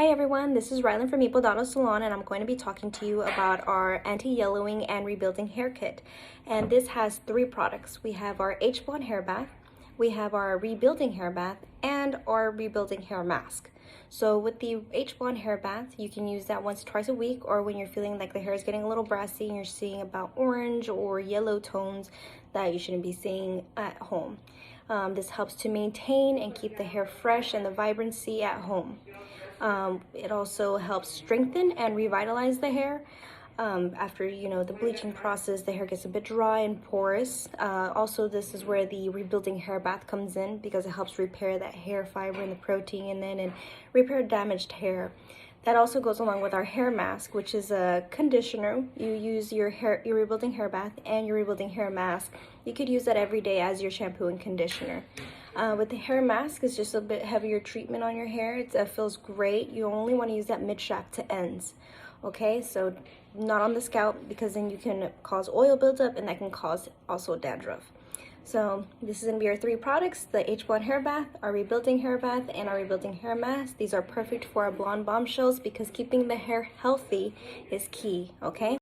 Hi everyone, this is Rylan from Hblonde Salon, and I'm going to be talking to you about our anti-yellowing and rebuilding hair kit. And this has three products. We have our Hblonde Hair Bath, we have our rebuilding hair bath, and our rebuilding hair mask. So with the Hblonde Hair Bath, you can use that once or twice a week, or when you're feeling like the hair is getting a little brassy and you're seeing about orange or yellow tones that you shouldn't be seeing at home. This helps to maintain and keep the hair fresh and the vibrancy at home. It also helps strengthen and revitalize the hair. After the bleaching process, the hair gets a bit dry and porous. Also, this is where the rebuilding hair bath comes in, because it helps repair that hair fiber and the protein and repair damaged hair. That also goes along with our hair mask, which is a conditioner. You use your rebuilding hair bath and your rebuilding hair mask. You could use that every day as your shampoo and conditioner. With the hair mask, it's just a bit heavier treatment on your hair. It feels great. You only want to use that mid-shaft to ends. Okay, so not on the scalp, because then you can cause oil buildup and that can cause also dandruff. So this is going to be our three products: the Hblonde Hair Bath, our rebuilding hair bath, and our rebuilding hair mask. These are perfect for our blonde bombshells because keeping the hair healthy is key, okay?